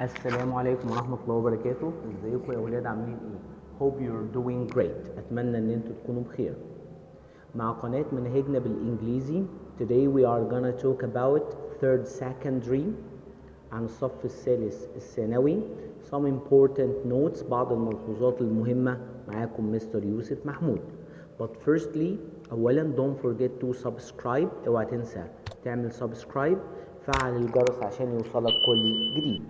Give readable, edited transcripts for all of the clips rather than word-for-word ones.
السلام عليكم ورحمة الله وبركاته. ازيكم يا ولاد، عاملين ايه؟ Hope you're doing great. اتمنى ان انتوا تكونوا بخير. مع قناة منهجنا بالانجليزي. Today we are gonna talk about third secondary عن الصف الثالث الثانوي. Some important notes، بعض الملحوظات المهمة. معاكم مستر يوسف محمود. But firstly، اولا don't forget to subscribe. اوعى تنسى تعمل subscribe، فعل الجرس عشان يوصلك كل جديد.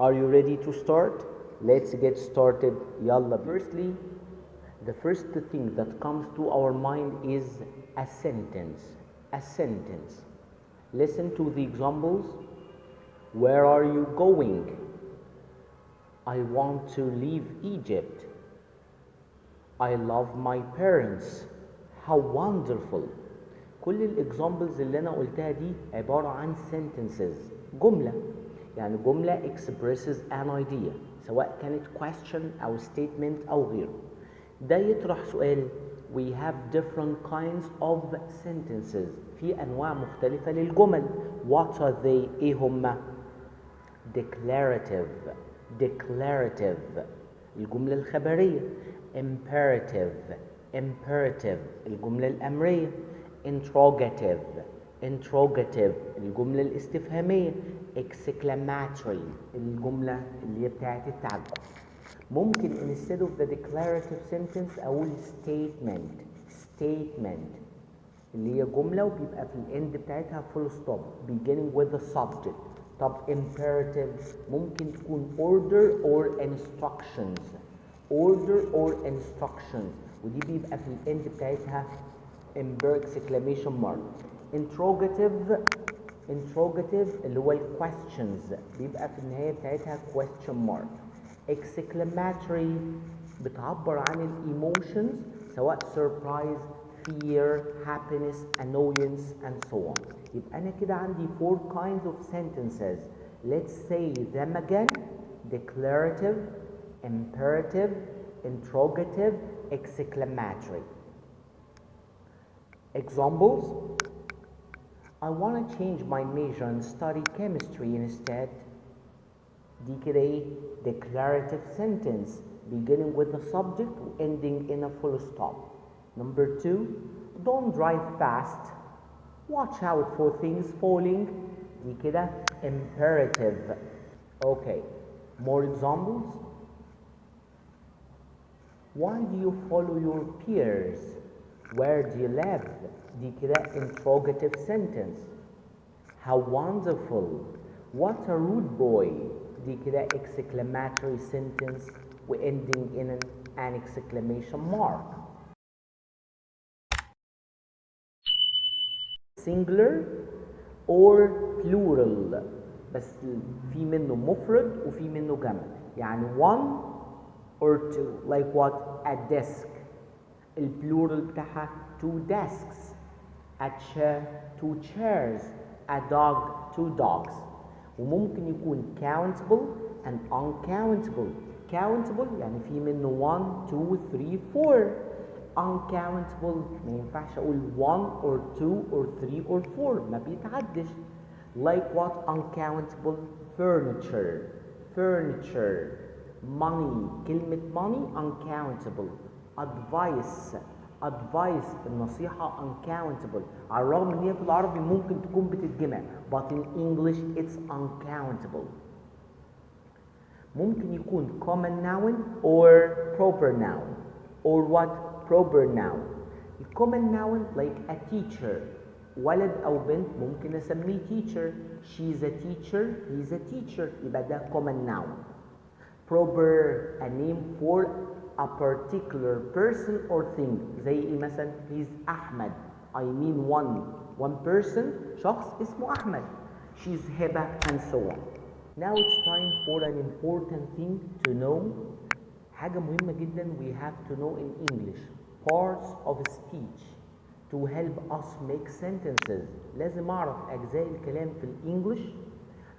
Are you ready to start? Let's get started. Yalla. Firstly, the first thing that comes to our mind is a sentence. A sentence. Listen to the examples. Where are you going? I want to leave Egypt. I love my parents. How wonderful. كل الexamples اللي أنا قلتها دي عبارة عن sentences. جملة. يعني جملة expresses an idea، سواء كانت question أو statement أو غيره. ده يطرح سؤال. We have different kinds of sentences. في أنواع مختلفة للجمل. What are they؟ إيه هما؟ Declarative. Declarative الجملة الخبرية. Imperative. Imperative الجملة الأمرية. Interrogative. Interrogative الجملة الاستفهامية. Exclamatory الجملة اللي هي بتاعت التعجب. ممكن instead of the declarative sentence أقول statement. Statement اللي هي جملة وبيبقى في الإند بتاعتها full stop beginning with the subject. طب imperative ممكن تكون order or instructions. Order or instructions ودي بيبقى في الإند بتاعتها exclamation mark. Interrogative اللي هو questions بيبقى في النهاية بتاعتها question mark. Exclamatory بتعبر عن emotions سواء surprise, fear, happiness, annoyance and so on. يبقى أنا كده عندي 4 kinds of sentences. Let's say them again. Declarative, imperative, interrogative, exclamatory. Examples. I want to change my major and study chemistry instead. دي كده ايه؟ Declarative sentence beginning with the subject ending in a full stop. Number 2, don't drive fast. Watch out for things falling. دي كده imperative. Okay, more examples. Why do you follow your peers? Where do you live? دي كده interrogative sentence. How wonderful. What a rude boy. دي كده exclamatory sentence ending in an exclamation mark. Singular or plural، بس في منه مفرد وفي منه جمع. يعني one or two. Like what? A desk. البلورال بتاعها two desks. A chair two chairs. A dog two dogs. وممكن يكون countable and uncountable. countable يعني في منه 1 2 3 4. uncountable ما ينفعش اقول 1 or 2 or 3 or 4، ما بيتعدش. like what? uncountable furniture. furniture. money. كلمة money uncountable. advice. advice النصيحة uncountable، على الرغم ان هي في العربي ممكن تكون بتتجمع but in English it's uncountable. ممكن يكون common noun or proper noun. or what? proper noun. common noun like a teacher. ولد أو بنت ممكن أسميه teacher. she's a teacher. he's a teacher. يبقى ده common noun. proper a name for a particular person or thing. زي ايه مثلا؟ he's أحمد. I mean one person، شخص اسمه أحمد. she's هبة and so on. Now it's time for an important thing to know. حاجة مهمة جدا we have to know in English. parts of speech to help us make sentences. لازم أعرف أجزاء الكلام في الإنجليش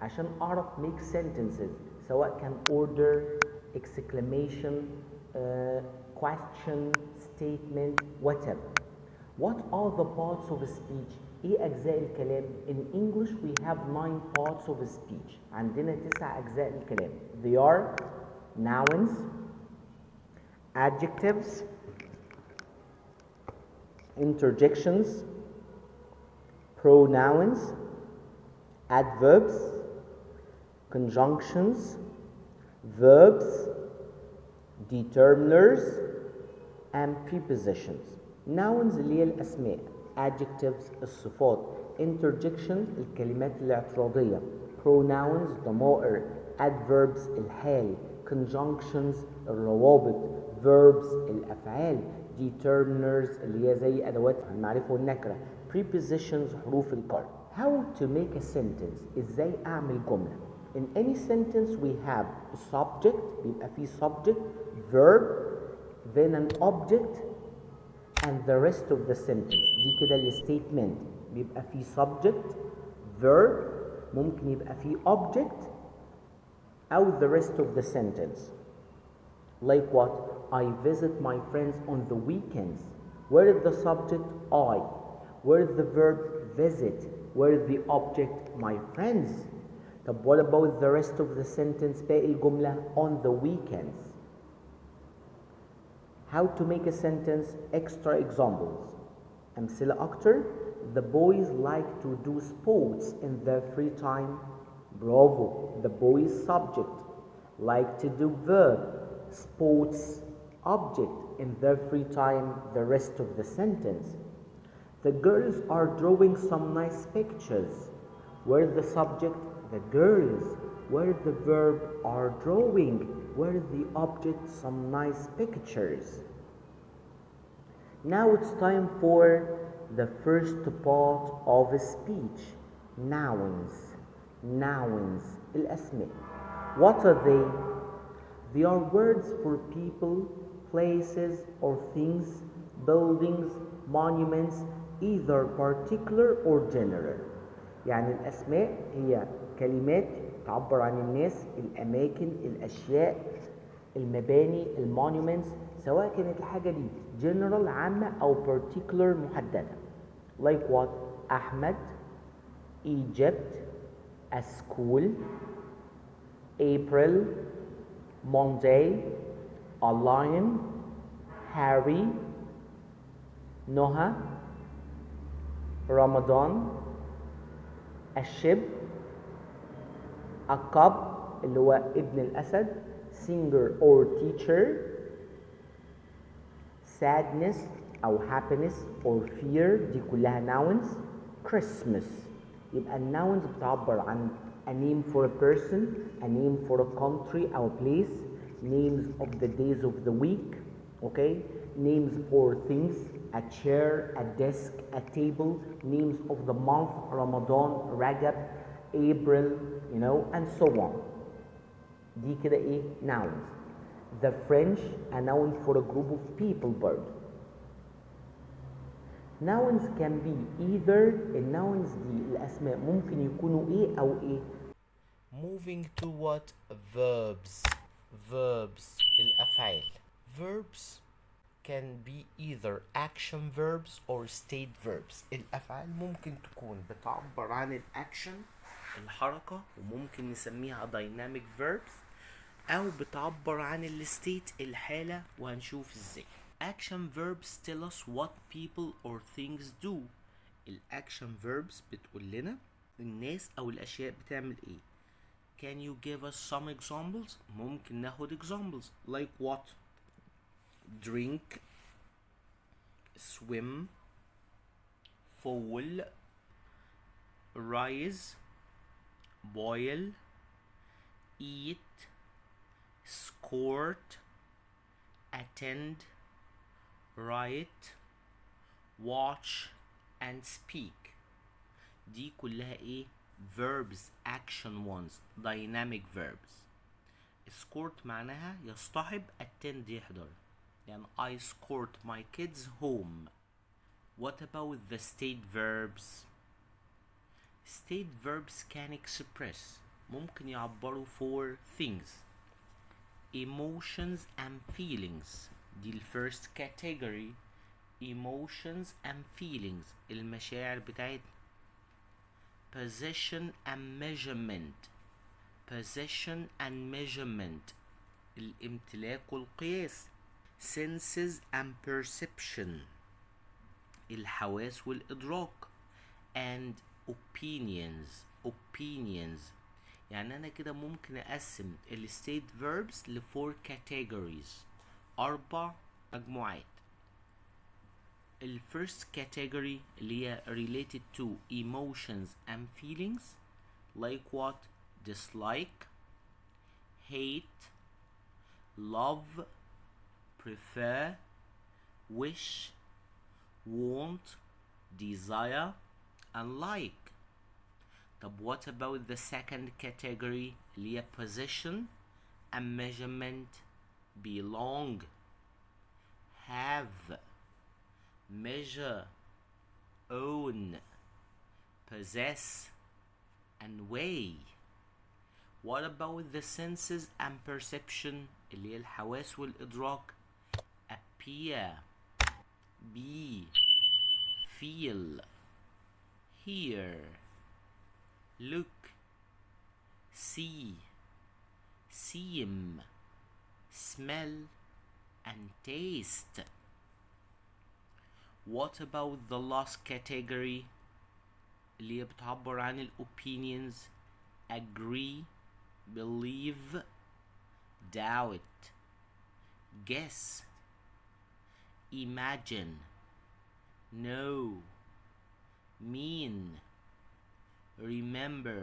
عشان أعرف make sentences، سواء كان order, exclamation, question, statement, whatever. What are the parts of speech ايه اجزاء الكلام؟ in English we have 9 parts of speech. عندنا 9 اجزاء للكلام. they are nouns, adjectives, interjections, pronouns, adverbs, conjunctions, verbs, determiners, and prepositions. nouns اللي هي الأسماء، adjectives الصفات، interjections الكلمات الاعتراضية، pronouns ضمائر، adverbs الحال، conjunctions الروابط، verbs الأفعال، determiners اللي هي زي أدوات المعرفة والنكرة، prepositions حروف الجر. how to make a sentence، إزاي أعمل جملة. in any sentence we have a subject، بيبقى فيه subject، verb، then an object and the rest of the sentence. دي كده الستيتمنت، بيبقى فيه subject، verb، ممكن يبقى فيه object أو the rest of the sentence. like what? I visit my friends on the weekends. Where is the subject? I. Where is the verb? Visit. Where is the object? My friends. طب what about the rest of the sentence؟ باقي الجملة on the weekends. how to make a sentence extra examples. أمثلة أكتر. the boys like to do sports in their free time. برافو. the boys subject like to do verb sports object in their free time. the rest of the sentence. the girls are drawing some nice pictures. where is the subject? the girls. where is the verb? are drawing. where is the object? some nice pictures. now it's time for the first part of a speech. nouns. nouns الأسماء. what are they? they are words for people, places or things, buildings, monuments, either particular or general. يعني الأسماء هي كلمات تعبر عن الناس، الأماكن، الأشياء، المباني، المونيومنتس، سواء كانت الحاجة دي general عامة أو particular محددة. like what؟ أحمد، Egypt, a school, April, Monday, a lion, Harry, Noah, Ramadan, a ship, a cub اللي هو ابن الأسد، singer or teacher, sadness أو happiness or fear، دي كلها nouns. Christmas. يبقى الناونز بتعبر عن a name for a person, a name for a country أو place, names of the days of the week, okay? names for things, a chair, a desk, a table, names of the month, Ramadan, Rajab, April, and so on. دي كده ايه؟ nouns. the French, a noun for a group of people bird. nouns can be either الناونز دي الأسماء ممكن يكونوا ايه أو ايه. moving to what? verbs. verbs الأفعال. verbs can be either action verbs or state verbs. الأفعال ممكن تكون بتعبر عن الأكشن الحركة، وممكن نسميها dynamic verbs، أو بتعبر عن الستيت الحالة، وهنشوف ازاي. action verbs tell us what people or things do. الأكشن verbs بتقول لنا الناس أو الأشياء بتعمل ايه. Can you give us some examples؟ ممكن ناخد examples like what؟ drink, swim, fall, rise, boil, eat, escort, attend, write, watch and speak. دي كلها ايه؟ verbs action ones dynamic verbs. escort معناها يصطحب، attend يحضر، يعني I escort my kids home. What about the state verbs؟ state verbs can express ممكن يعبروا for things، emotions and feelings، دي ال first category. emotions and feelings المشاعر بتاعتنا. position and measurement position and measurement الامتلاك والقياس. senses and perception الحواس والإدراك. and opinions يعني أنا كده ممكن أقسم ال state verbs ل 4 categories 4 مجموعات. ال first category اللي هي related to emotions and feelings like what dislike hate love prefer wish want desire and like. طب what about the second category اللي هي position and measurement belong have measure own possess and weigh. what about the senses and perception اللي هي الحواس والإدراك appear be feel hear look see seem smell and taste. what about the last category اللي هي بتعبر عن ال opinions agree believe doubt guess imagine know mean remember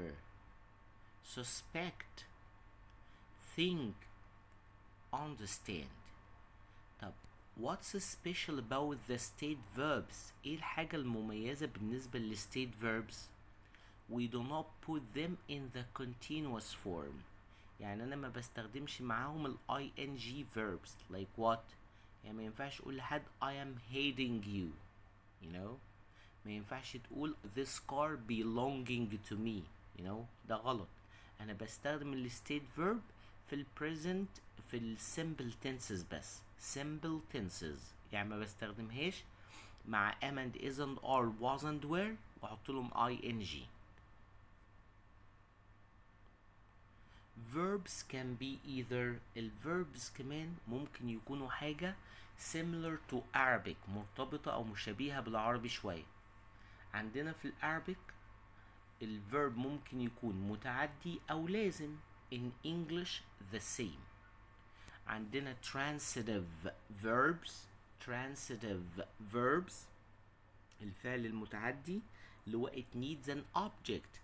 suspect think understand. طب what's special about the state verbs؟ ايه الحاجة المميزة بالنسبة لل state verbs؟ we do not put them in the continuous form. يعني انا ما بستخدمش معاهم ال ing verbs like what؟ يعني ما ينفعش اقول لحد I am hating you you know. ما ينفعش تقول this car belonging to me you know. ده غلط. انا بستخدم ال state verb في ال present في ال simple tenses بس simple tenses. يعني ما بستخدمهاش مع am and isn't or wasn't were واحط لهم ing. verbs can be either ال verbs كمان ممكن يكونوا حاجة similar to Arabic مرتبطة أو مشابهة بالعربي شوية. عندنا في العربيك ال verb ممكن يكون متعدي أو لازم in English the same. عندنا transitive verbs الفعل المتعدي اللي هو it needs an object.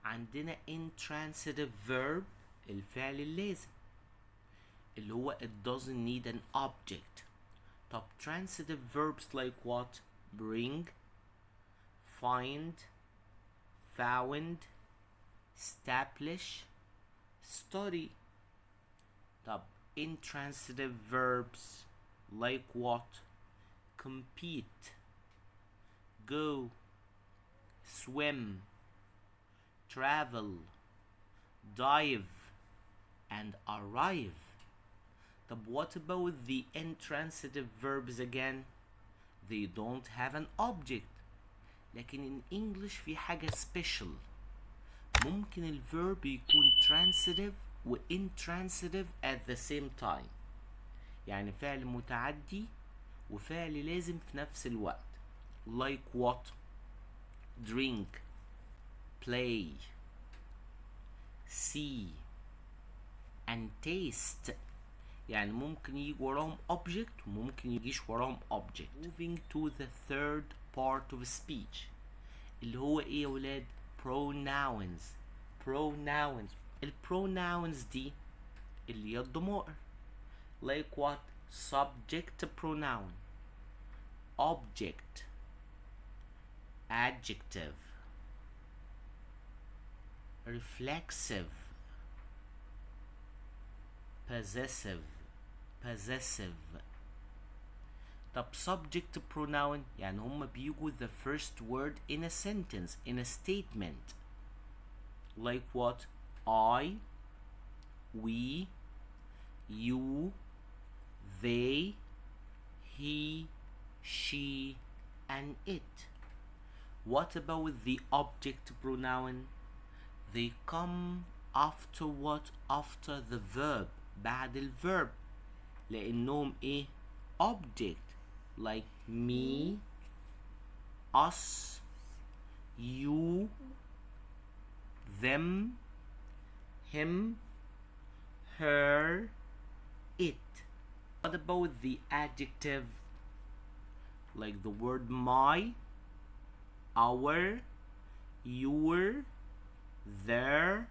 عندنا intransitive verb الفعل اللازم اللي هو it doesn't need an object. طب transitive verbs like what؟ bring find found establish study. طب intransitive verbs like what؟ compete go swim travel dive and arrive. طب what about the intransitive verbs again؟ they don't have an object. لكن in English في حاجة special. ممكن ال verb يكون transitive و intransitive at the same time. يعني فعل متعدي وفعل لازم في نفس الوقت like what؟ drink play see and taste. يعني ممكن يجي وراهم object وممكن يجيش وراهم object. moving to the third part of speech اللي هو ايه يا ولاد؟ pronouns. ال pronouns دي اللي هي الضمائر like what؟ subject pronoun object adjective reflexive possessive. طب subject pronoun يعني هما بيجوا the first word in a sentence in a statement like what؟ I we you they he she, and it. What about the object pronoun? They come after what? After the verb. بعد الverb. لأنهم إيه؟ object. Like me, us, you, them, him, her, it. What about the adjective? Like the word my, our, your, their,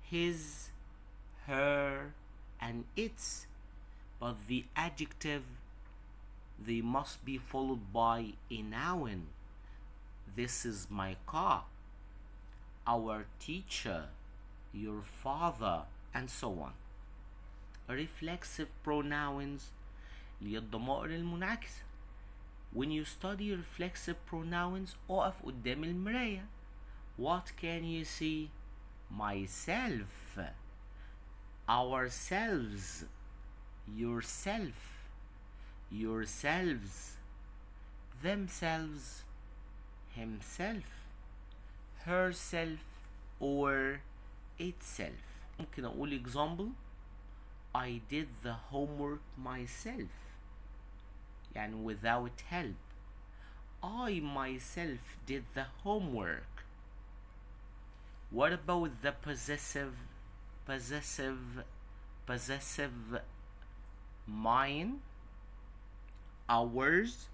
his, her, and its. But the adjective, they must be followed by a noun. This is my car, our teacher, your father, and so on. Reflexive pronouns اللي هي الضمائر المنعكسة. When you study reflexive pronouns اقف قدام المراية. What can you see? Myself, ourselves, yourself, yourselves, themselves, himself, herself, or itself. ممكن أقول example: I did the homework myself. يعني without help. I myself did the homework. What about the possessive? Possessive mine, ours,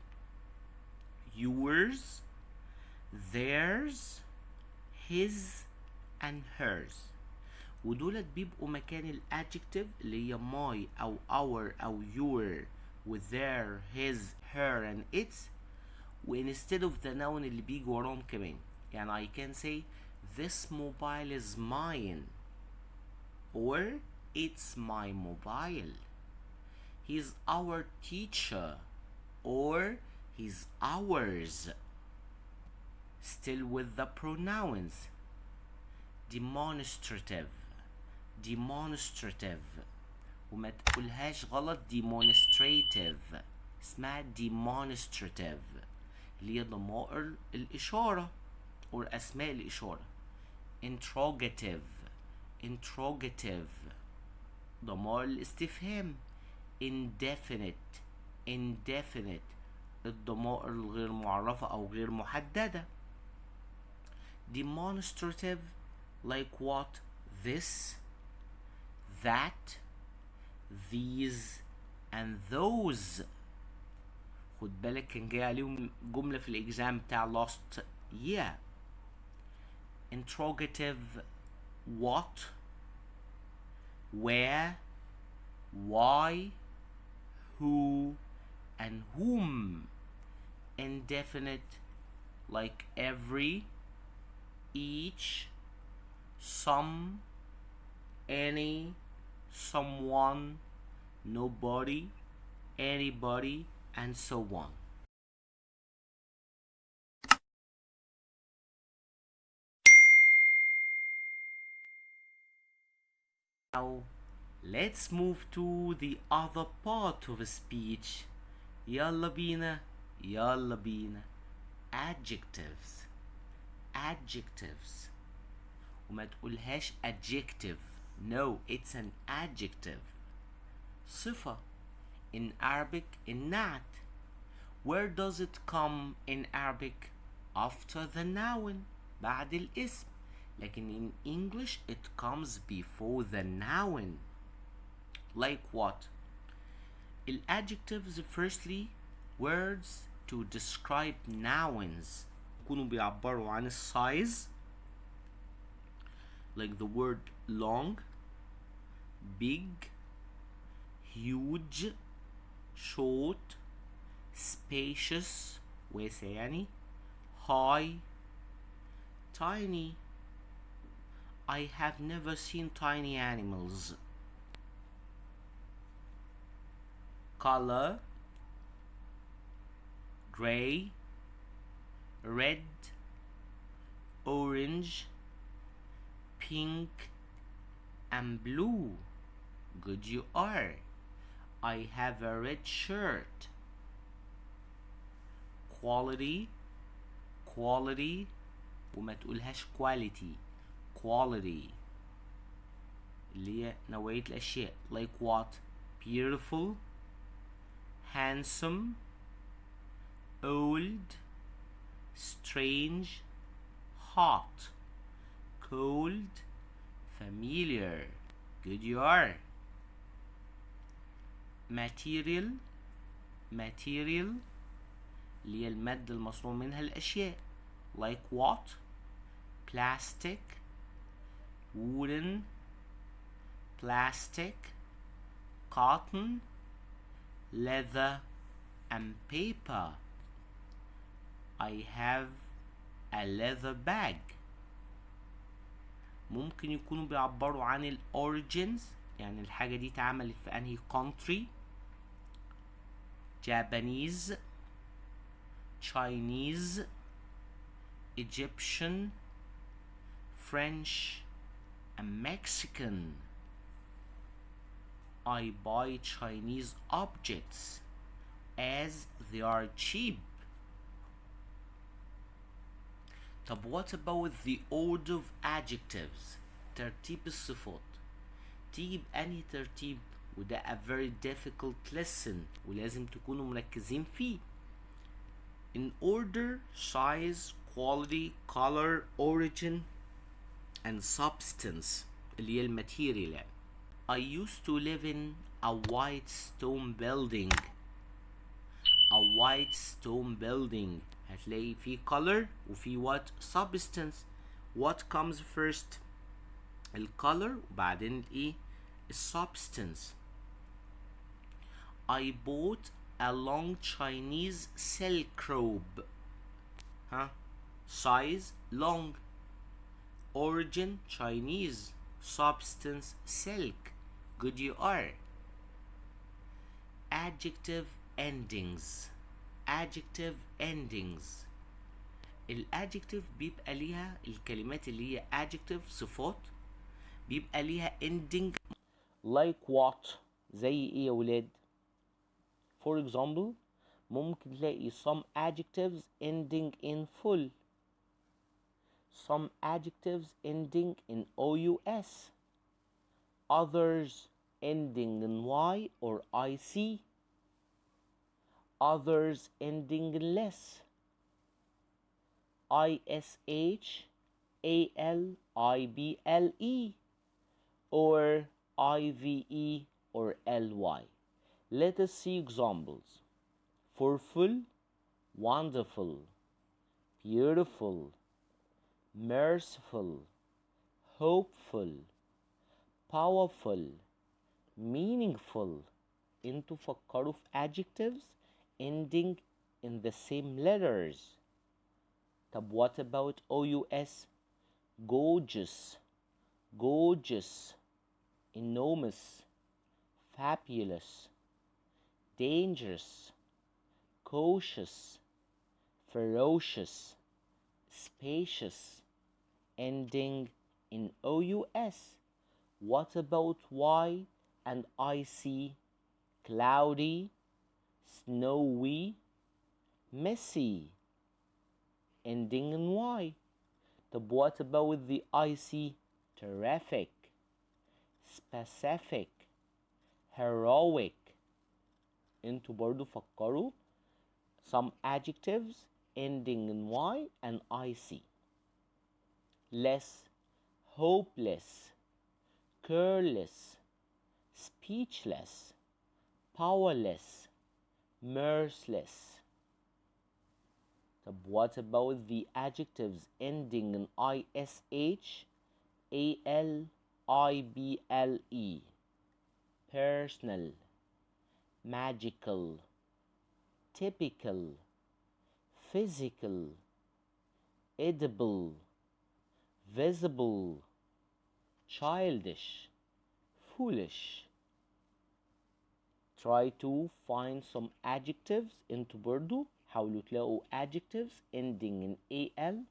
yours, theirs, his, and hers. ودولت بيبقوا مكان الادجكتيف اللي هي my أو our أو your with their, his, her, and its. instead of the noun اللي بيجي وراهم كمان. يعني I can say this mobile is mine, or it's my mobile. He's our teacher, or he's ours. Still with the pronouns. Demonstrative وما تقولهاش غلط demonstrative. اسمها demonstrative اللي هي ضمائر الإشارة or أسماء الإشارة. interrogative ضمائر الاستفهام. indefinite الضمائر الغير معرفة أو غير محددة. demonstrative like what? This, that, these, and those. خد بالك كان جاي عليهم جملة في الإكزام بتاع last year. interrogative what, where, why, who, and whom. Indefinite like every, each, some, any, someone, nobody, anybody, and so on. Now let's move to the other part of a speech. يلا بينا adjectives. وما تقولهاش adjective. No, it's an adjective. صفة. In Arabic, النعت. Where does it come in Arabic? After the noun. بعد الاسم. لكن in English it comes before the noun. Like what? Adjectives, firstly, words to describe nouns. يكونوا بيعبروا عن الsize. Like the word long, big, huge, short, spacious, واسع يعني, high, tiny. I have never seen tiny animals. Color, gray, red, orange, pink, and blue. Good you are. I have a red shirt. quality quality وما تقولهاش quality quality اللي هي نوعية الأشياء like what beautiful handsome old strange hot cold familiar good you are material material اللي هي المادة المصنوع منها الأشياء like what plastic wooden plastic cotton leather and paper I have a leather bag ممكن يكونوا بيعبروا عن ال origins يعني الحاجة دي اتعملت في أنهي country Japanese Chinese Egyptian French and Mexican I buy Chinese objects as they are cheap. طب what about the order of adjectives ترتيب الصفات تيجي بأنهي ترتيب وده a very difficult lesson ولازم تكونوا مركزين فيه in order size quality color origin and substance اللي هي الماتيريال يعني I used to live in a white stone building a white stone building هتلاقي فيه color وفيه what substance what comes first الcolor وبعدين الايه السubstance I bought a long Chinese silk robe size long origin Chinese substance silk good you are adjective endings adjective endings الادجكتيف بيبقى ليها الكلمات اللي هي adjective صفات بيبقى ليها ending like what زي ايه يا ولاد for example ممكن تلاقي some adjectives ending in full some adjectives ending in OUS others ending in Y or IC others ending in less ISH ALIBLE or IVE or LY. Let us see examples. For full, wonderful, beautiful, merciful, hopeful, powerful, meaningful. انتوا فكروا في adjectives ending in the same letters. طب what about OUS? Gorgeous, gorgeous, enormous, fabulous, dangerous, cautious, ferocious, spacious, ending in OUS. What about Y and IC? Cloudy, snowy, messy, ending in Y. طب what about the IC? Terrific, specific, heroic. انتوا برضو فكروا some adjectives ending in Y and IC. Less, hopeless, careless, speechless, powerless, merciless. طب what about the adjectives ending in ISH, ALIBLE? Personal, magical, typical, physical, edible, visible, childish, foolish. Try to find some adjectives into برضو حاولوا تلاقوا adjectives ending in AL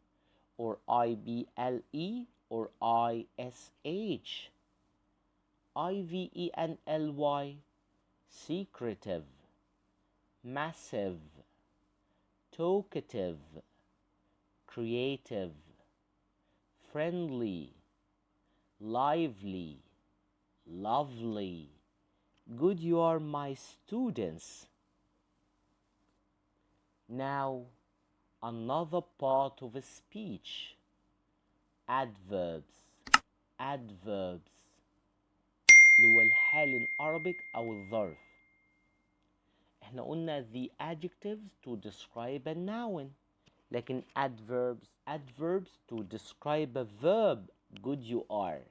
or IBLE or ISH. IVE and LY secretive, massive, talkative, creative, friendly, lively, lovely. Good, you are my students. Now, another part of a speech. Adverbs. Adverbs اللي هو الحال in Arabic أو الظرف. احنا قلنا the adjectives to describe a noun. لكن adverbs to describe a verb. Good, you are.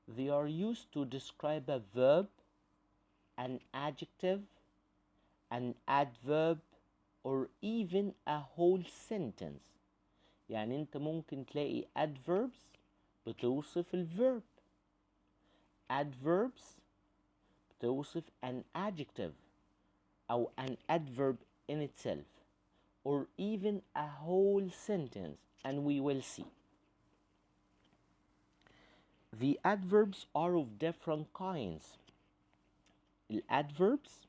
They are used to describe a verb, an adjective, an adverb, or even a whole sentence. يعني انت ممكن تلاقي adverbs بتوصف الverb، adverbs بتوصف an adjective أو an adverb in itself, or even a whole sentence, and we will see. The adverbs are of different kinds. الادverbs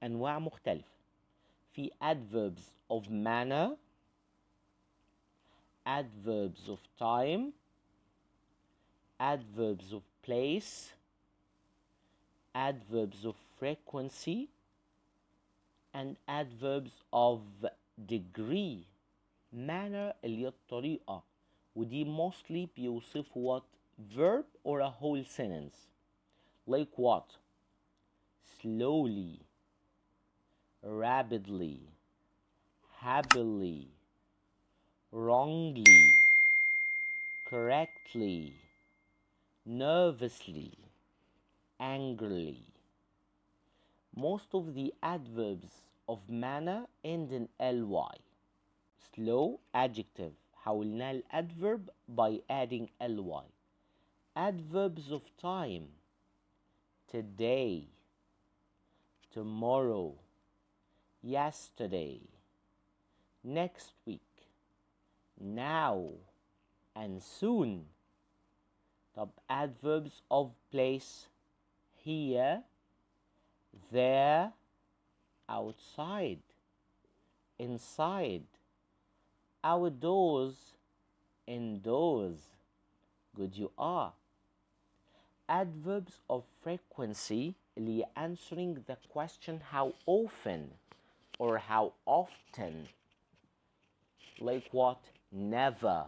أنواع مختلفة. في adverbs of manner, adverbs of time, adverbs of place, adverbs of frequency, and adverbs of degree. manner اللي هي الطريقة، ودي mostly بيوصفوا what verb or a whole sentence. Like what? Slowly, rapidly, happily, wrongly, correctly, nervously, angrily. Most of the adverbs of manner end in ly. Slow adjective حولناه الادverb by adding ly. Adverbs of time: today, tomorrow, yesterday, next week, now, and soon. طب adverbs of place: here, there, outside, inside, outdoors, indoors. Good, you are. Adverbs of frequency اللي هي answering the question how often or how often. Like what? Never,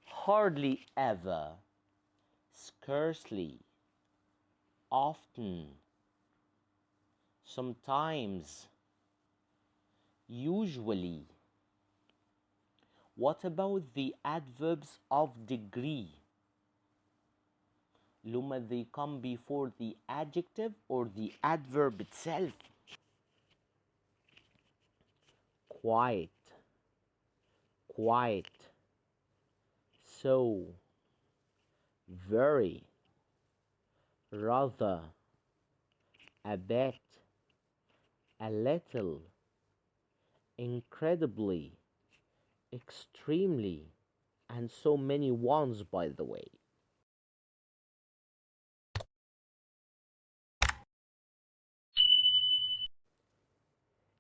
hardly ever, scarcely, often, sometimes, usually. What about the adverbs of degree? Luma, they come before the adjective or the adverb itself. Quite, quite, so, very, rather, a bit, a little, incredibly, extremely, and so many ones, by the way.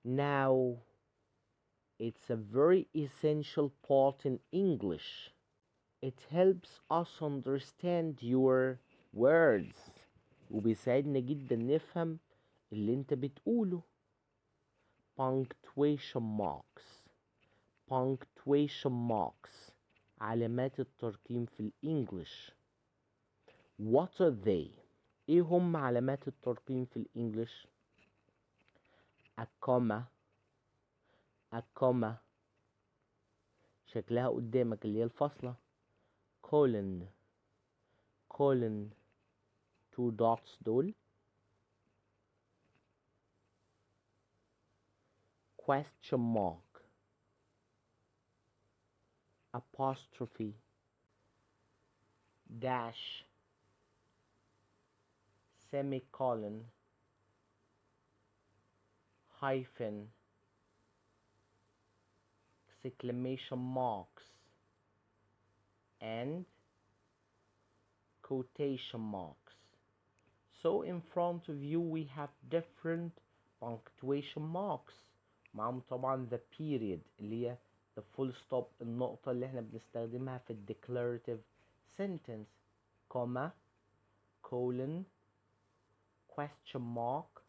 Now, it's a very essential part in English. It helps us understand your words وبيساعدنا جدا نفهم اللي انت بتقوله. punctuation marks. punctuation marks علامات الترقيم في الإنجليش. What are they? ايه هم علامات الترقيم في الإنجليش؟ a comma. a comma شكلها قدامك اللي هي الفاصلة. colon. colon 2 dots دول. question mark. apostrophe. dash. semicolon. hyphen. exclamation marks, and quotation marks. So in front of you we have different punctuation marks معاهم طبعا the period اللي هي the full stop، النقطة اللي احنا بنستخدمها في ال declarative sentence، comma colon question mark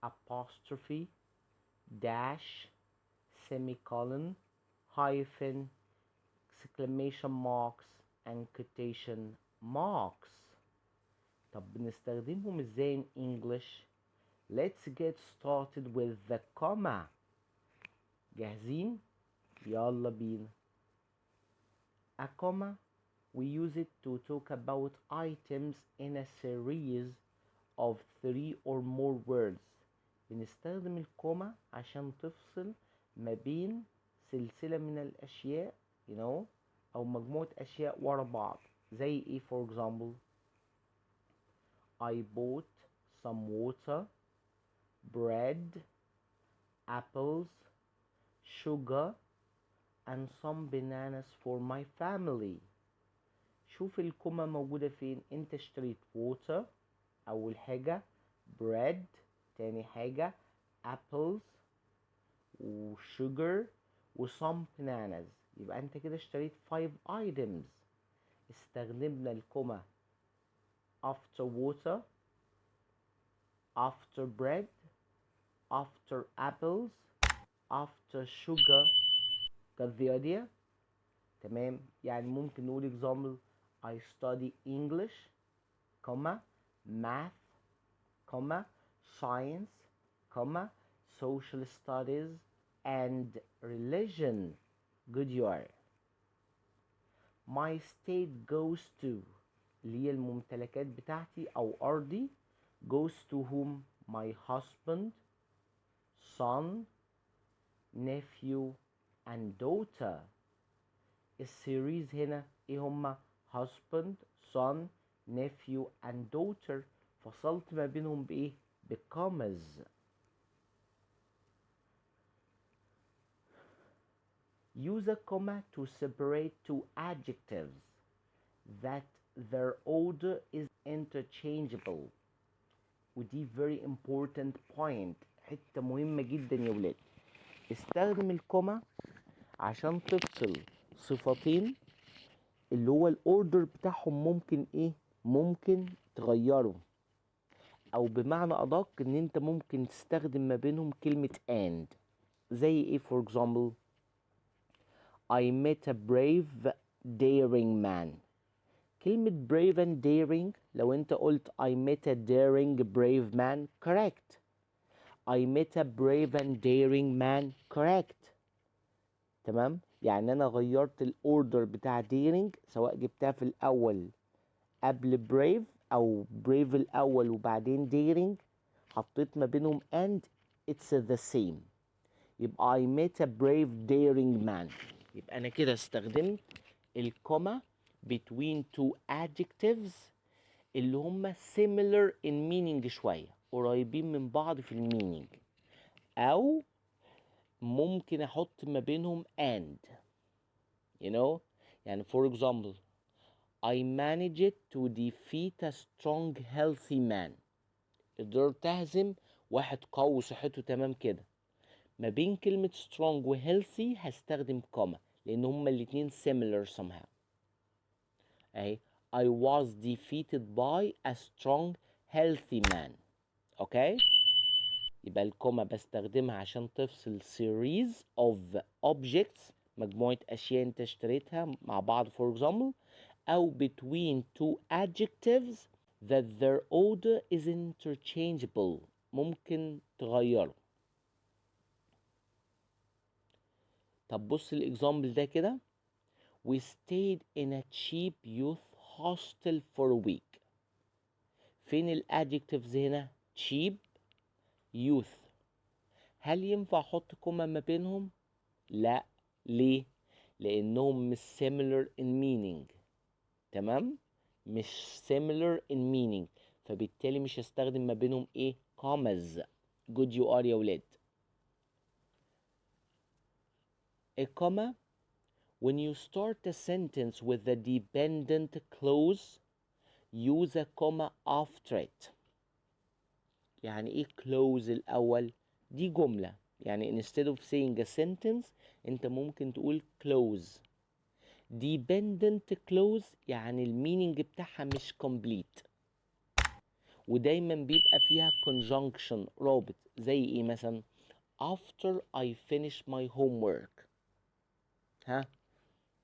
apostrophe dash semicolon hyphen exclamation marks and quotation marks. طب بنستخدمهم ازاي in English؟ Let's get started with the comma. جاهزين؟ يلا بينا. A comma, we use it to talk about items in a series of 3 or more words. بنستخدم الكوما عشان تفصل ما بين سلسلة من الأشياء أو مجموعة أشياء ورا بعض. زي إيه for example؟ I bought some water, bread, apples, sugar, and some bananas for my family. شوف الكومة موجودة فين. انت اشتريت water اول حاجة، bread تاني حاجة، apples وsugar some bananas. يبقى انت كده اشتريت 5 items. استخدمنا الكومة after water, after bread, after apples, after sugar. Got the idea؟ تمام. يعني ممكن نقول example I study English, comma, math, comma, science, comma, social studies and religion. Good you are. My state goes to اللي هي الممتلكات بتاعتي أو أرضي. goes to whom؟ my husband, son, nephew and daughter. السيريز هنا ايه هما؟ husband, son, nephew and daughter. فصلت ما بينهم بايه؟ بcommas. Use a comma to separate two adjectives that their order is interchangeable. ودي very important point، حتة مهمة جدا يا ولاد. استخدم الكوما عشان تفصل صفتين اللي هو الاوردر بتاعهم ممكن ايه؟ ممكن تغيره، او بمعنى ادق ان انت ممكن تستخدم ما بينهم كلمة and. زي ايه for example؟ I met a brave daring man. كلمة brave and daring لو انت قلت I met a daring brave man correct. I met a brave and daring man correct. تمام؟ يعني انا غيرت الاوردر بتاع daring، سواء جبتها في الاول قبل brave او brave الاول وبعدين daring، حطيت ما بينهم and it's the same. يبقى I met a brave daring man. يبقى انا كده استخدمت الكوما between two adjectives اللي هما similar in meaning شوية، قريبين من بعض في المينينج، او ممكن احط ما بينهم and يعني for example I managed to defeat a strong healthy man. قدرت اهزم واحد قوي صحته تمام كده. ما بين كلمة strong و healthy هستخدم كوما لان هما الاتنين similar somehow. اهي I was defeated by a strong healthy man. اوكي؟ يبقى الكوما بستخدمها عشان تفصل series of objects، مجموعة اشياء انت اشتريتها مع بعض for example، او between two adjectives that their order is interchangeable، ممكن تغيره. طب بص الاكزامبل ده كده. We stayed in a cheap youth hostel for a week. فين الادجكتيفز هنا؟ cheap youth. هل ينفع احط كوما ما بينهم؟ لا. ليه؟ لانهم مش similar in meaning. تمام؟ مش similar in meaning، فبالتالي مش هستخدم ما بينهم ايه؟ commas. good you are يا ولاد. A comma when you start a sentence with the dependent clause use a comma after it. يعني ايه clause الاول؟ دي جملة يعني instead of saying a sentence انت ممكن تقول close. dependent clause يعني المينينج بتاعها مش complete، ودايما بيبقى فيها conjunction رابط. زي ايه مثلا؟ after I finish my homework. ها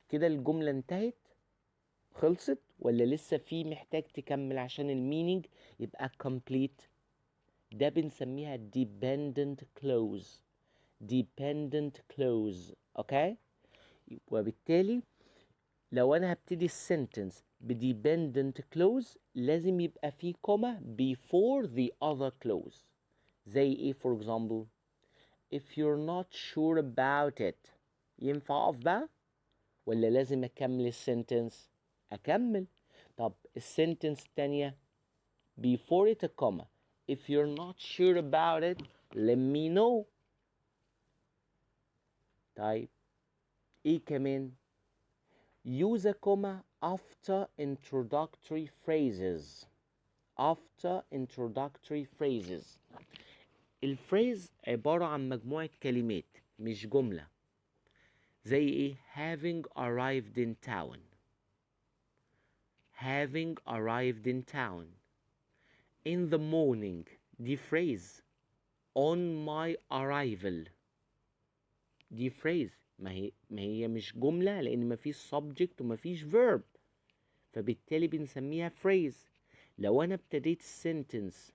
كده الجملة انتهت خلصت ولا لسه في محتاج تكمل عشان المينينج يبقى complete؟ ده بنسميها dependent clause. dependent clause. اوكي، وبالتالي لو انا هبتدي السنتنس ب dependent clause لازم يبقى في كوما before the other clause. زي ايه for example؟ if you're not sure about it. ينفع اقف بقى ولا لازم اكمل السنتنس؟ اكمل. طب السنتنس التانية before it a comma. if you're not sure about it let me know. طيب ايه كمان؟ use a comma after introductory phrases. after introductory phrases. الفريز عبارة عن مجموعة كلمات مش جملة. زي ايه؟ having arrived in town. having arrived in town. in the morning دي phrase. on my arrival دي phrase. ما هي مش جملة لأن مفيش subject ومفيش verb، فبالتالي بنسميها phrase. لو أنا ابتديت sentence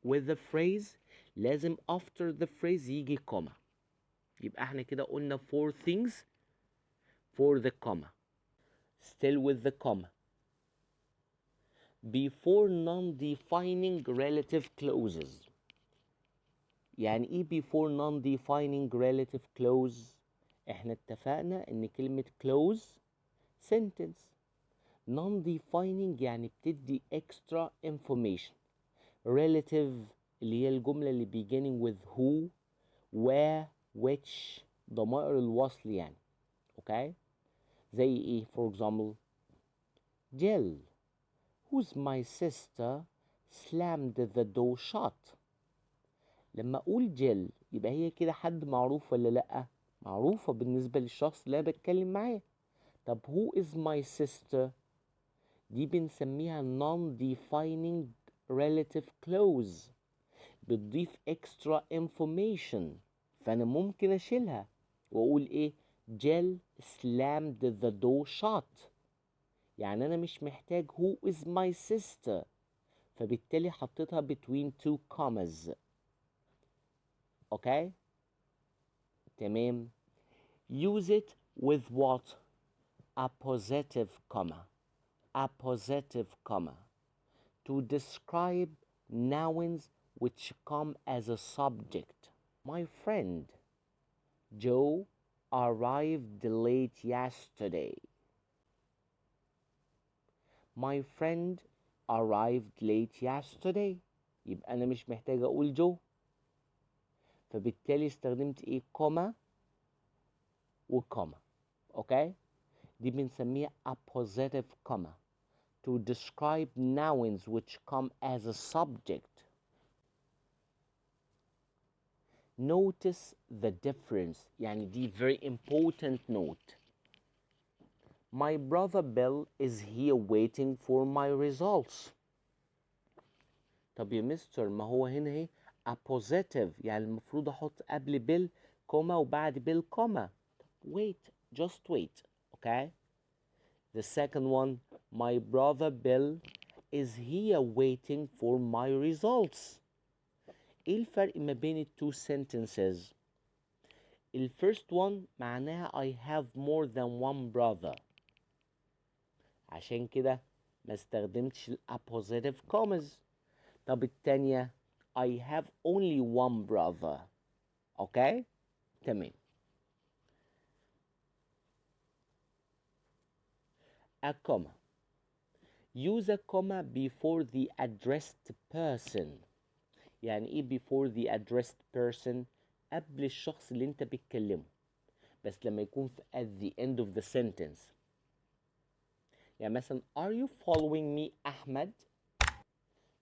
with the phrase لازم after the phrase يجي comma. يبقى احنا كده قلنا four things for the comma. still with the comma. before non-defining relative clauses. يعني ايه before non-defining relative clause؟ احنا اتفقنا ان كلمة clause sentence. non-defining يعني بتدي extra information. relative اللي هي الجملة اللي beginning with who where which ضمائر الوصل يعني. اوكي، زي ايه for example؟ Jill who's my sister slammed the door shut. لما اقول جيل يبقى هي كده حد معروف ولا لا؟ معروفة بالنسبة للشخص اللي انا بتكلم معاه. طب who is my sister دي بنسميها non-defining relative clause. بتضيف extra information، فانا ممكن اشيلها واقول ايه؟ Jill slammed the door shut. يعني انا مش محتاج who is my sister، فبالتالي حطيتها between two commas. اوكي تمام. use it with what؟ appositive comma. appositive comma to describe nouns which come as a subject. My friend Joe arrived late yesterday. My friend arrived late yesterday. يبقى أنا مش محتاج أقول جو، فبالتالي استخدمت إيه؟ كوما وكوما. أوكي، دي بنسميها appositive comma to describe nouns which come as a subject. Notice the difference. يعني دي very important note. My brother Bill is here waiting for my results. طب يا مستر ما هو هنا اهي appositive يعني المفروض احط قبل بيل كوما وبعد بيل كوما. Wait, just wait. Okay. The second one, my brother Bill is here waiting for my results. ايه الفرق ما بين التو sentences؟ الفيرست one معناها I have more than one brother، عشان كده ما استخدمتش الappositive commas. طب التانية I have only one brother. اوكي تمام. A comma. Use a comma before the addressed person. يعني ايه before the addressed person؟ قبل الشخص اللي انت بتكلمه، بس لما يكون في at the end of the sentence. يعني مثلا are you following me أحمد؟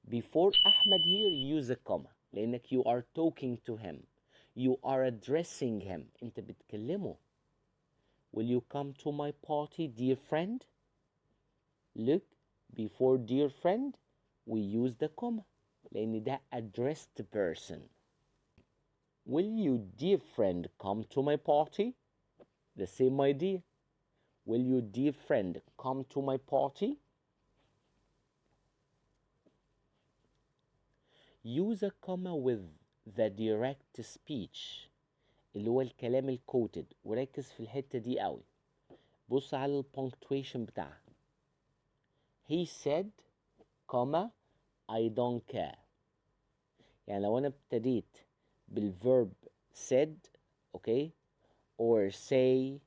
Before أحمد here use a comma لأنك you are talking to him. You are addressing him. أنت بتكلمه. Will you come to my party, dear friend? Look, before dear friend, we use the comma. لأن ده addressed person. Will you, dear friend, come to my party? The same idea. Will you, dear friend, come to my party? Use a comma with the direct speech اللي هو الكلام الكوتد، وركز في الحتة دي قوي. بص على البونكتويشن بتاعها. He said, comma, I don't care. يعني لو أنا ابتديت بالverb said, okay, or say,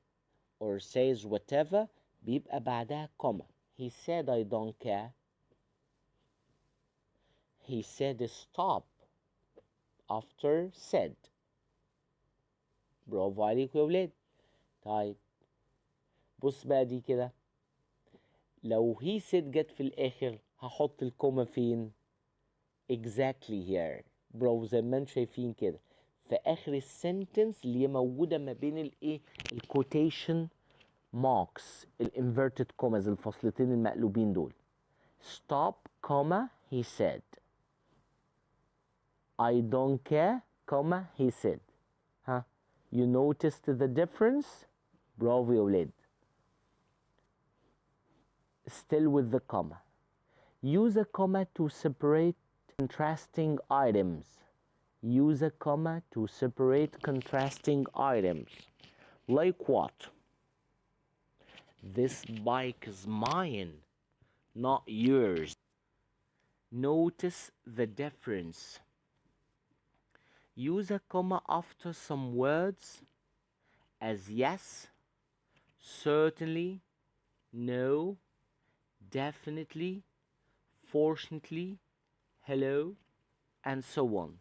or says whatever, بيبقى بعدها comma. He said I don't care. He said stop after said. برافو عليكم يا ولاد. طيب بص بقى دي كده، لو he said جت في الآخر هحط الكومة فين؟ exactly here. برافو، زي ما انتم شايفين كده في آخر السنتنس اللي هي موجودة ما بين الايه؟ الكوتيشن marks، الانفيرتد كوماز، الفصلتين المقلوبين دول. stop comma he said. I don't care comma he said. ها you noticed the difference؟ برافو يا ولاد. Still with the comma. Use a comma to separate contrasting items. Use a comma to separate contrasting items. Like what? This bike is mine, not yours. Notice the difference. Use a comma after some words as yes, certainly, no, definitely, fortunately, hello, and so on.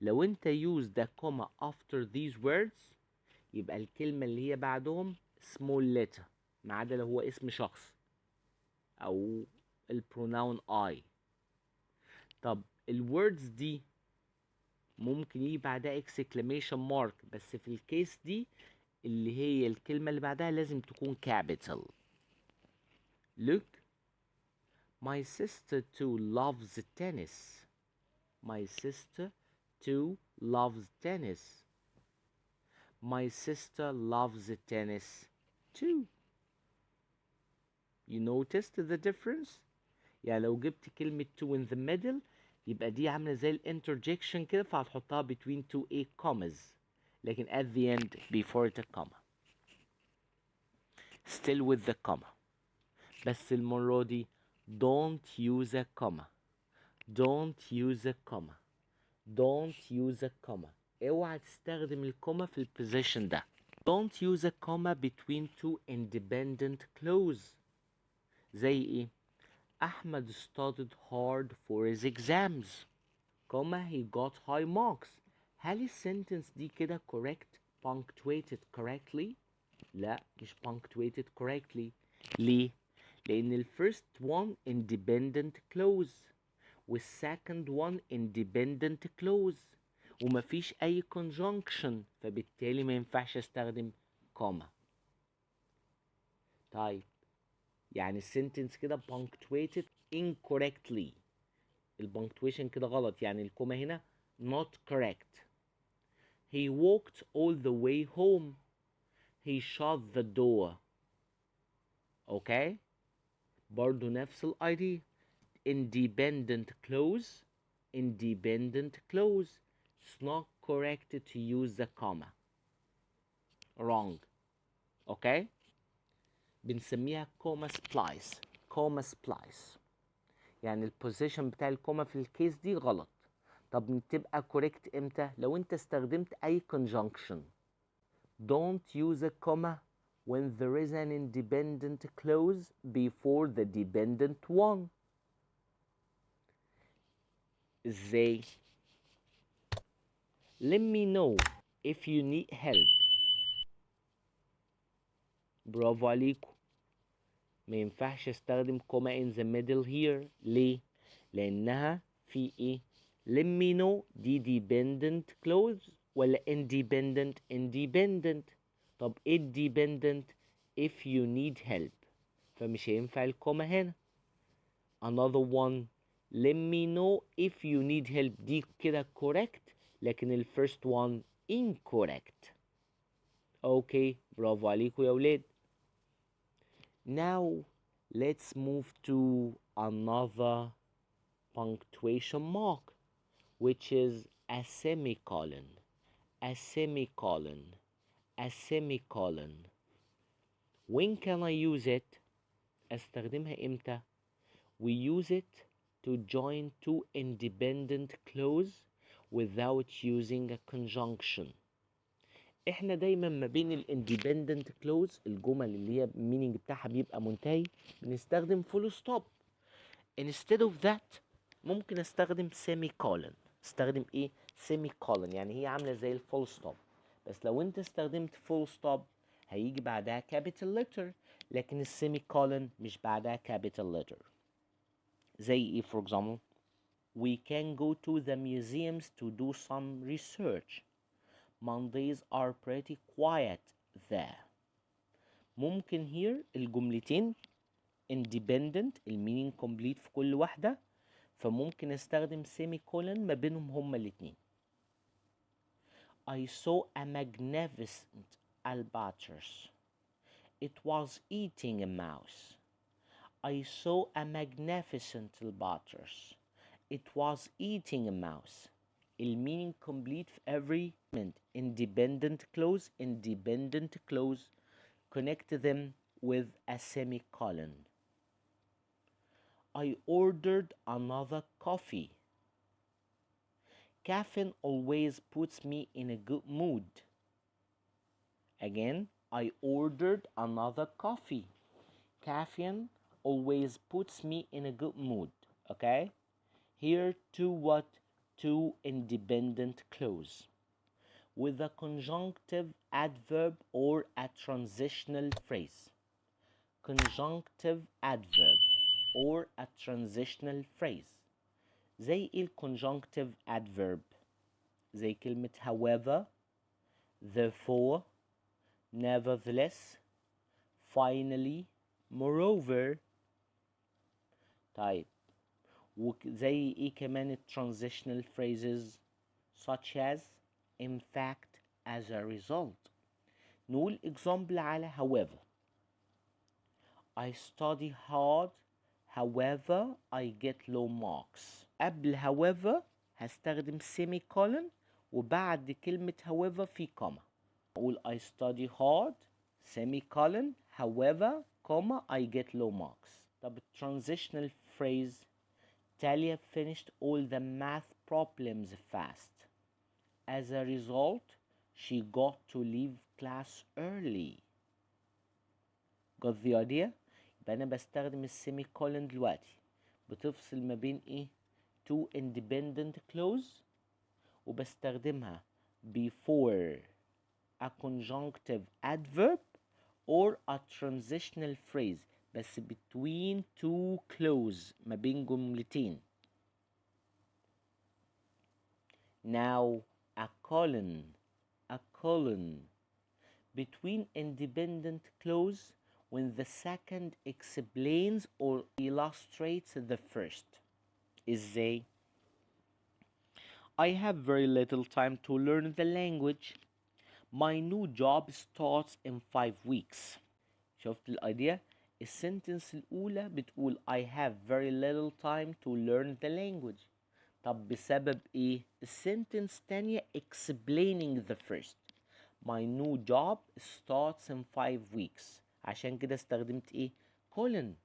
لو انت use the comma after these words يبقى الكلمة اللي هي بعدهم small letter، ما عدا لو هو اسم شخص أو البروناون I. طب الwords دي ممكن يجي بعدها exclamation mark، بس في الكيس دي اللي هي الكلمة اللي بعدها لازم تكون capital. Look, my sister too loves tennis. My sister too loves tennis. My sister loves tennis too. You noticed the difference؟ يعني لو جبت كلمة to in the middle يبقى دي عاملة زي الانترجكشن كده، فهتحطها between two a commas، لكن at the end before the comma. Still with the comma، بس المرة دي don't use a comma. Don't use a comma. Don't use a comma. اوعى تستخدم الكوما في البوزيشن ده. Don't use a comma between two independent clauses. زي ايه؟ أحمد studied hard for his exams, comma he got high marks. هل السنتنس دي كده correct punctuated correctly؟ لا، مش punctuated correctly. ليه؟ لأن ال first one independent clause والsecond one independent clause ومفيش أي conjunction، فبالتالي ما ينفعش استخدم comma. طيب يعني السنتنس كده punctuated incorrectly، البنكتويشن كده غلط، يعني الكوما هنا not correct. He walked all the way home. He shut the door. Okay؟ برضو نفس الايديا. Independent clause. Independent clause. It's not correct to use the comma. Wrong. Okay؟ بنسميها comma splice. comma splice. يعني البوزيشن بتاع الكوما في الكيس دي غلط. طب تبقى correct امتى؟ لو انت استخدمت اي conjunction. Don't use a comma when there is an independent clause before the dependent one. ازاي؟ Let me know if you need help. برافو عليكم. ما ينفعش استخدم comma in the middle here. ليه؟ لانها في ايه؟ Let me know دي dependent clause ولا independent؟ independent. طب ايه dependent؟ if you need help، فمش هينفع الكوما هنا. another one، let me know if you need help، دي كده correct، لكن ال first one incorrect. اوكي، برافو عليكم يا ولاد. now let's move to another punctuation mark, which is a semicolon. a semicolon. a semicolon. when can I use it؟ استخدمها امتى؟ we use it to join two independent clauses without using a conjunction. احنا دايما ما بين ال independent clause، الجمل اللي هي meaning بتاعها بيبقى منتهي، بنستخدم full stop. instead of that ممكن استخدم semicolon. استخدم ايه؟ semicolon، يعني هي عامله زي الفول ستوب، بس لو انت استخدمت full stop هيجي بعدها capital letter، لكن السيميكولن مش بعدها capital letter. زي ايه for example؟ we can go to the museums to do some research. Mondays are pretty quiet there. ممكن here الجملتين independent، المينينج complete في كل واحدة، فممكن استخدم semicolon ما بينهم هما الاتنين. I saw a magnificent albatross. It was eating a mouse. I saw a magnificent albatross. It was eating a mouse. The meaning complete for every independent clause, independent clause. Connect them with a semicolon. I ordered another coffee. Caffeine always puts me in a good mood. Again, I ordered another coffee. Caffeine always puts me in a good mood. Okay? Here two what? Two independent clause with a conjunctive adverb or a transitional phrase. Conjunctive adverb or a transitional phrase. زي ايه conjunctive adverb؟ زي كلمة however, therefore, nevertheless, finally, moreover. طيب وزي ايه كمان transitional phrases such as in fact, as a result. نقول example على however. I study hard, however I get low marks. قبل however هستخدم semicolon، وبعد كلمة however في comma. أقول I study hard, semicolon, however, comma, I get low marks. طب transitional phrase Talia finished all the math problems fast. As a result, she got to leave class early. Got the idea؟ يبقى أنا بستخدم السيميكولن دلوقتي، بتفصل ما بين إيه؟ two independent clause، وبستخدمها before a conjunctive adverb or a transitional phrase، بس between two clause، ما بين جملتين. Now a colon. A colon between independent clause when the second explains or illustrates the first. ازاي؟ I have very little time to learn the language. My new job starts in 5 weeks. شفت الidea؟ السنتنس الأولى بتقول I have very little time to learn the language. طب بسبب إيه؟ السنتنس التانية explaining the first. My new job starts in 5 weeks. عشان كده استخدمت إيه؟ colon.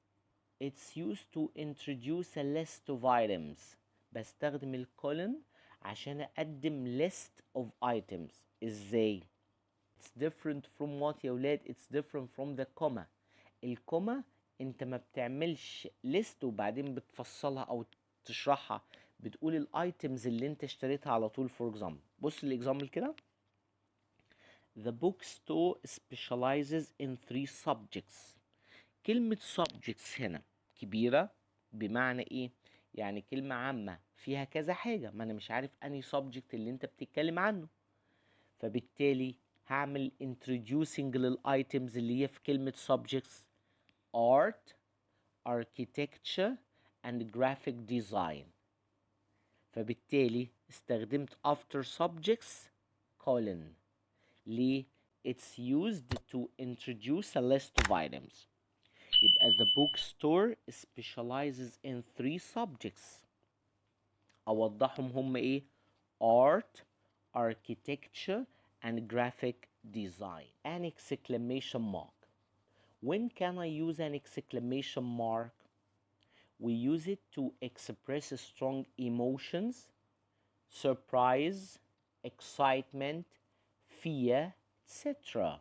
It's used to introduce a list of items. بستخدم الكولن عشان أقدم list of items. إزاي؟ It's different from what يا ولاد؟ It's different from the comma. الكوما انت ما بتعملش list وبعدين بتفصلها او تشرحها، بتقول الايتمز اللي انت اشتريتها على طول. for example بص الاكزامبل كده. The bookstore specializes in 3 subjects. كلمة subjects هنا كبيرة، بمعنى ايه؟ يعني كلمة عامة فيها كذا حاجة، ما انا مش عارف انهي subject اللي انت بتتكلم عنه. فبالتالي هعمل introducing للitems اللي هي في كلمة subjects art, architecture and graphic design. فبالتالي استخدمت after subjects colon. ليه؟ It's used to introduce a list of items. يبقى the bookstore specializes in 3 subjects. أوضحهم هم إيه؟ art, architecture and graphic design. An exclamation mark. When can I use an exclamation mark? We use it to express strong emotions, surprise, excitement, fear, etc.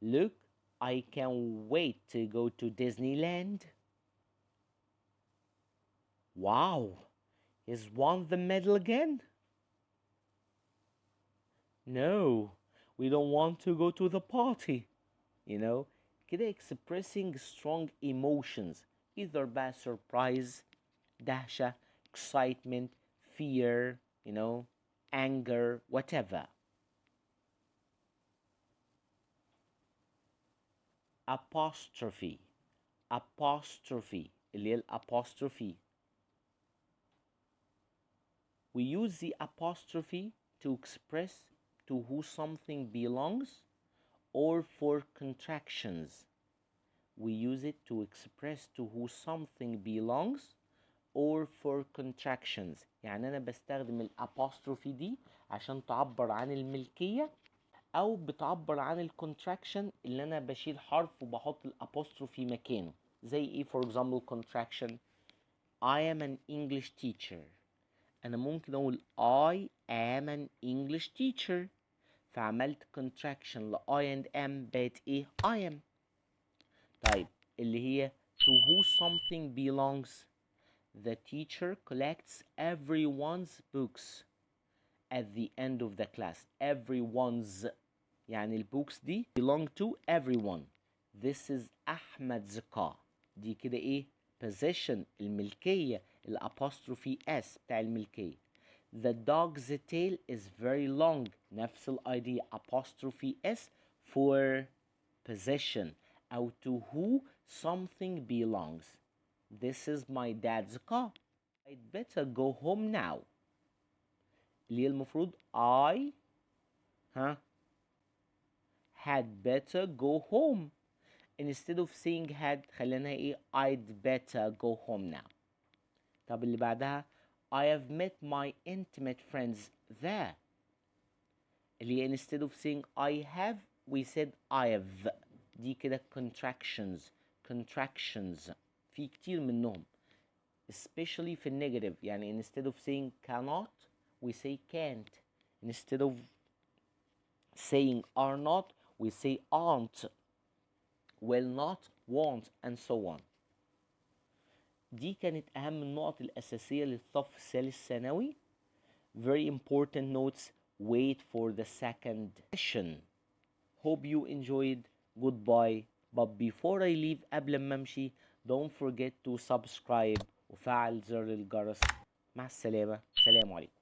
Look, I can't wait to go to Disneyland. Wow, he's won the medal again? No, we don't want to go to the party. You know, كده expressing strong emotions, either by surprise, دهشة, excitement, fear, you know, anger, whatever. Apostrophe, اللي هي الapostrophe. We use the apostrophe to express to who something belongs or for contractions. We use it to express to who something belongs or for contractions. يعني أنا بستخدم الapostrophe دي عشان تعبر عن الملكية أو بتعبر عن الكونتراكشن اللي أنا بشيل حرف وبحط الapostrophe مكانه. زي إيه for example contraction I am an English teacher. أنا ممكن أقول I am an English teacher فعملت contraction ل I and am بقت إيه I am. طيب اللي هي to who something belongs. The teacher collects everyone's books at the end of the class. Everyone's يعني البوكس دي belong to everyone. This is أحمد's car. دي كده إيه possession الملكية الapostrophe s بتاع الملكية. The dog's tail is very long. نفس الidea apostrophe s for possession أو to who something belongs. This is my dad's car. I'd better go home now. اللي هي المفروض I had better go home. Instead of saying had خلينا ايه I'd better go home now. طب اللي بعدها I have met my intimate friends there. اللي هي instead of saying I have we said I have. دي كده contractions في كتير منهم especially في النيجاتيف. يعني instead of saying cannot we say can't. Instead of saying are not we say aren't, will not, won't and so on. دي كانت أهم النقط الأساسية للصف الثالث ثانوي. Very important notes. Wait for the second session. Hope you enjoyed. Goodbye. But before I leave قبل ما أمشي don't forget to subscribe وفعل زر الجرس. مع السلامة. سلام عليكم.